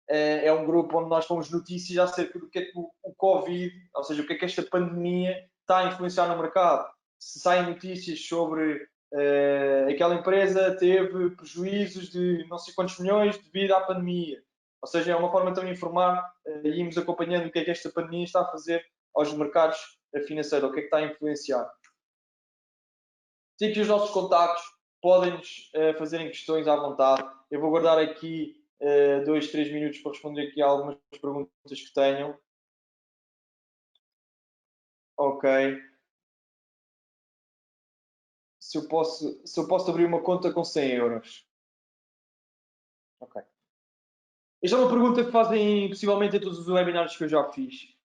S1: É um grupo onde nós pomos notícias acerca do que é que o Covid, ou seja, o que é que esta pandemia está a influenciar no mercado. Se saem notícias sobre aquela empresa teve prejuízos de não sei quantos milhões devido à pandemia. Ou seja, é uma forma também de informar e irmos acompanhando o que é que esta pandemia está a fazer aos mercados financeiros, o que é que está a influenciar. Tem aqui os nossos contactos, podem-nos fazerem questões à vontade. Eu vou guardar aqui 2, 3 minutos para responder aqui a algumas perguntas que tenham. Ok. Se eu posso abrir uma conta com 100 euros. Ok. Esta é uma pergunta que fazem possivelmente em todos os webinars que eu já fiz.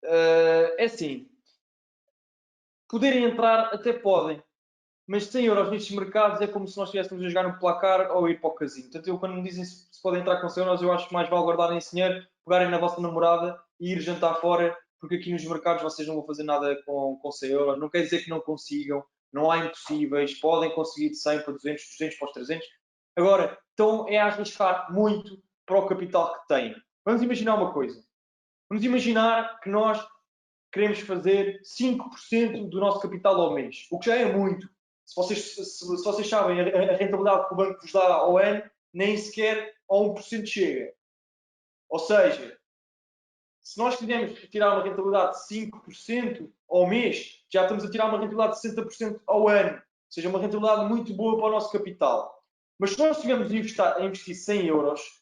S1: É assim, poderem entrar até podem, mas 100 euros nestes mercados é como se nós estivéssemos a jogar no placar ou ir para o casino. Portanto, quando me dizem se podem entrar com 100 euros, eu acho que mais vale guardarem esse dinheiro, pegarem na vossa namorada e ir jantar fora, porque aqui nos mercados vocês não vão fazer nada com 100 euros. Não quer dizer que não consigam, não há impossíveis, podem conseguir de 100 para 200, 200 para os 300. Agora, então é arriscar muito para o capital que têm. Vamos imaginar uma coisa. Vamos imaginar que nós queremos fazer 5% do nosso capital ao mês, o que já é muito. Se vocês sabem a rentabilidade que o banco vos dá ao ano, nem sequer a 1% chega. Ou seja, se nós quisermos tirar uma rentabilidade de 5% ao mês, já estamos a tirar uma rentabilidade de 60% ao ano. Ou seja, uma rentabilidade muito boa para o nosso capital. Mas se nós estivermos a investir 100 euros,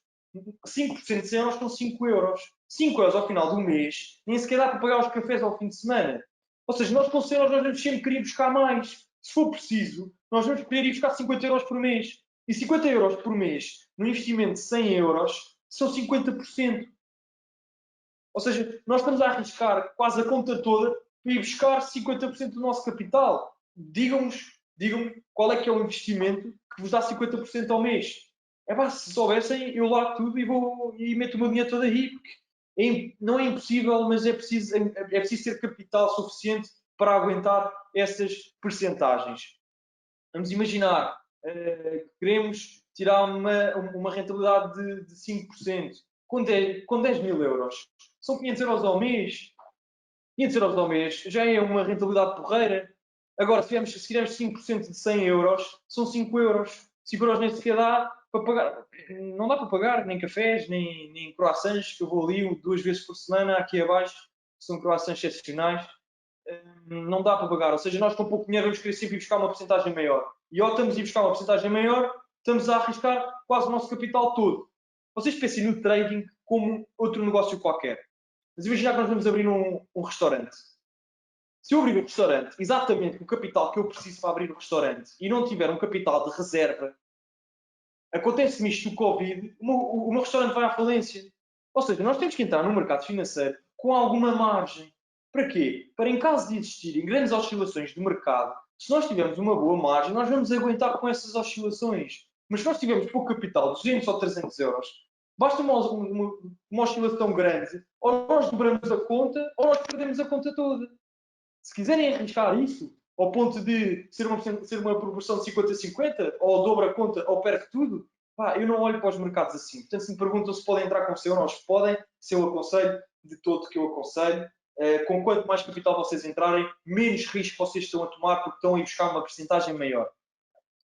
S1: 5% de 100 euros são 5 euros. 5 euros ao final do mês, nem sequer dá para pagar os cafés ao fim de semana. Ou seja, nós com 100 euros nós vamos sempre querer buscar mais. Se for preciso, nós vamos querer ir buscar 50 euros por mês. E 50 euros por mês, no investimento de 100 euros, são 50%. Ou seja, nós estamos a arriscar quase a conta toda para ir buscar 50% do nosso capital. Digam-me qual é que é o investimento que vos dá 50% ao mês. Se soubessem, eu largo tudo e meto o meu dinheiro todo aí. Porque não é impossível, mas é preciso ter capital suficiente para aguentar essas percentagens. Vamos imaginar, queremos tirar uma rentabilidade de 5%. Com 10 mil euros, são 500 euros ao mês. 500 euros ao mês já é uma rentabilidade porreira. Agora, se tivermos 5% de 100 euros, são 5 euros. 5 euros nem sequer dá para pagar. Não dá para pagar nem cafés, nem croissants, que eu vou ali 2 vezes por semana, aqui abaixo, são croissants excepcionais. Não dá para pagar. Ou seja, nós com pouco dinheiro vamos querer sempre ir buscar uma porcentagem maior. E ao estamos a ir buscar uma porcentagem maior, estamos a arriscar quase o nosso capital todo. Vocês pensem no trading como outro negócio qualquer. Mas imagina que nós vamos abrir um restaurante. Se eu abrir um restaurante exatamente com o capital que eu preciso para abrir o restaurante e não tiver um capital de reserva, acontece-me isto do Covid, o meu restaurante vai à falência. Ou seja, nós temos que entrar no mercado financeiro com alguma margem. Para quê? Para em caso de existirem grandes oscilações do mercado, se nós tivermos uma boa margem, nós vamos aguentar com essas oscilações. Mas se nós tivermos pouco capital, 200 ou 300 euros, basta uma oscilação grande, ou nós dobramos a conta, ou nós perdemos a conta toda. Se quiserem arriscar isso, ao ponto de ser uma proporção de 50-50, ou dobro a conta, ou perco tudo, eu não olho para os mercados assim. Portanto, se me perguntam se podem entrar com 100 euros, podem, se eu aconselho, de todo que eu aconselho. Com quanto mais capital vocês entrarem, menos risco vocês estão a tomar, porque estão a ir buscar uma porcentagem menor.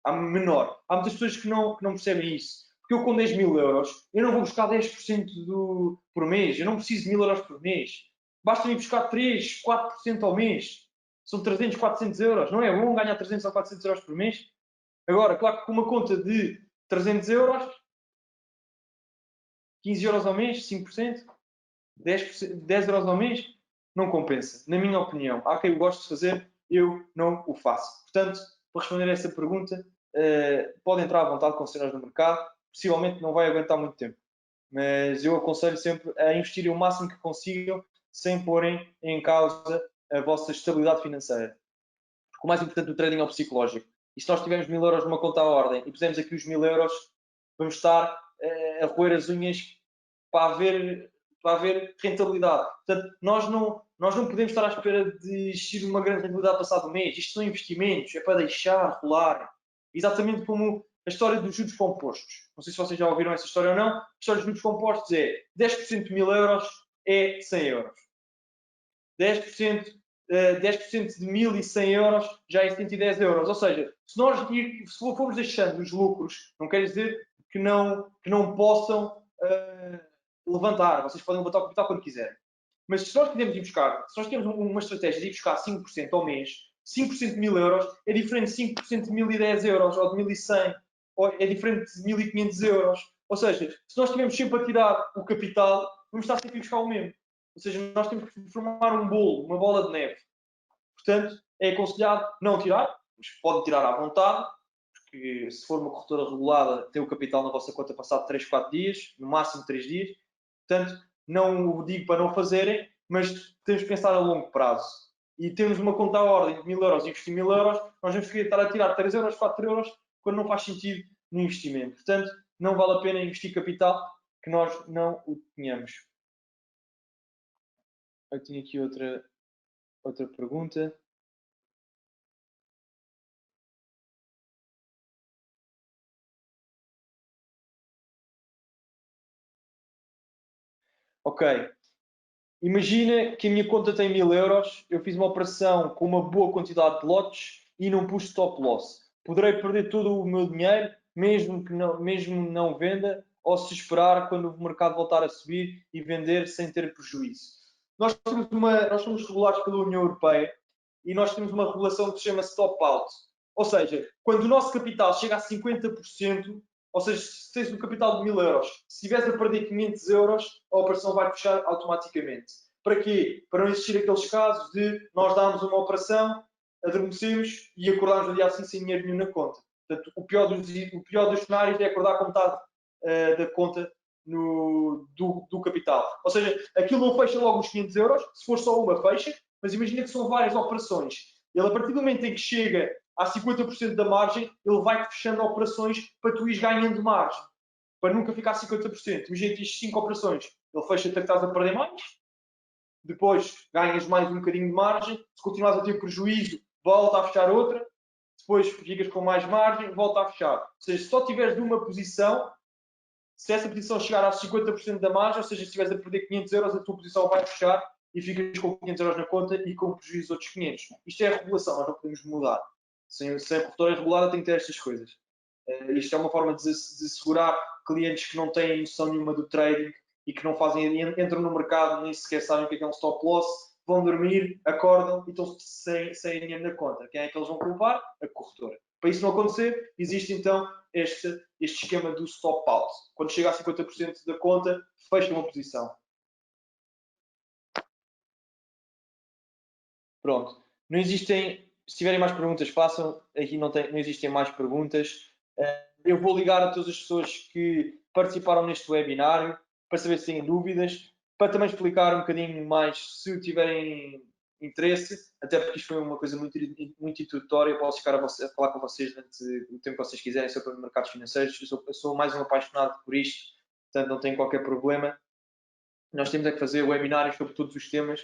S1: Há muitas pessoas que não percebem isso. Porque eu com 10 mil euros, eu não vou buscar 10% por mês. Eu não preciso de 1000 euros por mês. Basta-me buscar 3, 4% ao mês. São 300, 400 euros. Não é bom ganhar 300 ou 400 euros por mês? Agora, claro que com uma conta de 300 euros, 15 euros ao mês, 5%, 10 euros ao mês, não compensa. Na minha opinião. Há quem eu gosto de fazer, eu não o faço. Portanto, para responder a essa pergunta, pode entrar à vontade com cenas no mercado. Possivelmente não vai aguentar muito tempo. mas eu aconselho sempre a investirem o máximo que consigam sem porem em causa a vossa estabilidade financeira. Porque o mais importante do trading é o psicológico. E se nós tivermos 1000 euros numa conta à ordem e pusermos aqui os 1000 euros, vamos estar a roer as unhas para haver rentabilidade. Portanto, nós não podemos estar à espera de existir uma grande rentabilidade passado um mês. Isto são investimentos, é para deixar rolar. Exatamente como a história dos juros compostos. Não sei se vocês já ouviram essa história ou não. A história dos juros compostos é 10% de 1000 euros é 100 euros. 10% de 1100 euros já é 110 euros. Ou seja, se formos deixando os lucros, não quer dizer que não possam levantar. Vocês podem levantar o capital quando quiserem. Mas se nós quisermos ir buscar, se nós temos uma estratégia de ir buscar 5% ao mês, 5% de 1000 euros é diferente de 5% de 1010 euros ou de 1100, ou é diferente de 1500 euros. Ou seja, se nós estivermos sempre a tirar o capital, vamos estar sempre a buscar o mesmo. Ou seja, nós temos que formar um bolo, uma bola de neve. Portanto, é aconselhado não tirar, mas pode tirar à vontade, porque se for uma corretora regulada, tem o capital na vossa conta passado 3, 4 dias, no máximo 3 dias. Portanto, não o digo para não fazerem, mas temos que pensar a longo prazo. E temos uma conta à ordem de 1000 euros e investir 1000 euros, nós vamos querer estar a tirar 3 euros, 4 euros, quando não faz sentido no investimento. Portanto, não vale a pena investir capital que nós não o tenhamos. Eu tinha aqui outra pergunta. Ok. Imagina que a minha conta tem 1000 euros, eu fiz uma operação com uma boa quantidade de lotes e não pus stop loss. Poderei perder todo o meu dinheiro, mesmo não venda, ou se esperar quando o mercado voltar a subir e vender sem ter prejuízo. Nós somos regulados pela União Europeia e nós temos uma regulação que se chama stop out. Ou seja, quando o nosso capital chega a 50%, ou seja, se tens um capital de 1000 euros, se estiveres a perder 500 euros, a operação vai fechar automaticamente. Para quê? Para não existir aqueles casos de nós darmos uma operação, adormecemos e acordarmos no dia assim sem dinheiro nenhum na conta. Portanto, o pior dos cenários é acordar com metade da conta do capital. Ou seja, aquilo não fecha logo os 500 euros, se for só uma fecha, mas imagina que são várias operações. Ele, a partir do momento em que chega a 50% da margem, ele vai fechando operações para tu ires ganhando margem. Para nunca ficar a 50%. Imagina que tens 5 operações. Ele fecha-te que estás a perder mais. Depois ganhas mais um bocadinho de margem. Se continuas a ter prejuízo, volta a fechar outra. Depois ficas com mais margem, volta a fechar. Ou seja, se só tiveres numa posição, se essa posição chegar a 50% da margem, ou seja, se estiveres a perder 500 euros, a tua posição vai fechar e ficas com 500 euros na conta e com prejuízo de outros 500. Isto é a regulação, nós não podemos mudar. Se a corretora é regulada, tem que ter estas coisas. Isto é uma forma de segurar clientes que não têm noção nenhuma do trading e que não fazem, entram no mercado, nem sequer sabem o que é um stop loss, vão dormir, acordam e estão sem dinheiro na conta. Quem é que eles vão culpar? A corretora. Para isso não acontecer, existe então este esquema do stop out. Quando chega a 50% da conta, fecha uma posição. Pronto. Não existem, se tiverem mais perguntas, façam. Aqui não existem mais perguntas. Eu vou ligar a todas as pessoas que participaram neste webinário para saber se têm dúvidas, para também explicar um bocadinho mais, se tiverem interesse, até porque isto foi uma coisa muito introdutória. Eu posso ficar a falar com vocês durante o tempo que vocês quiserem sobre mercados financeiros. Eu sou mais um apaixonado por isto, portanto não tenho qualquer problema. Nós temos é que fazer webinários sobre todos os temas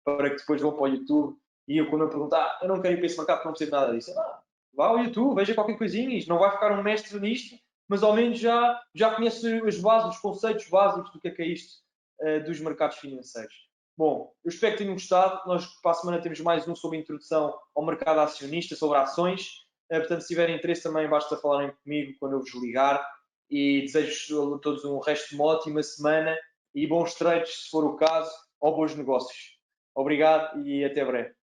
S1: para que depois vão para o YouTube e eu, quando eu perguntar, eu não quero ir para esse mercado porque não percebo nada disso. Vá ao YouTube, veja qualquer coisinha, isto não vai ficar um mestre nisto, mas ao menos já conhece as bases, os conceitos básicos do que é isto dos mercados financeiros. Bom, eu espero que tenham gostado. Nós para a semana temos mais um sobre a introdução ao mercado acionista, sobre ações. Portanto, se tiverem interesse também basta falarem comigo quando eu vos ligar e desejo a todos um resto de uma ótima semana e bons trades, se for o caso, ou bons negócios. Obrigado e até breve.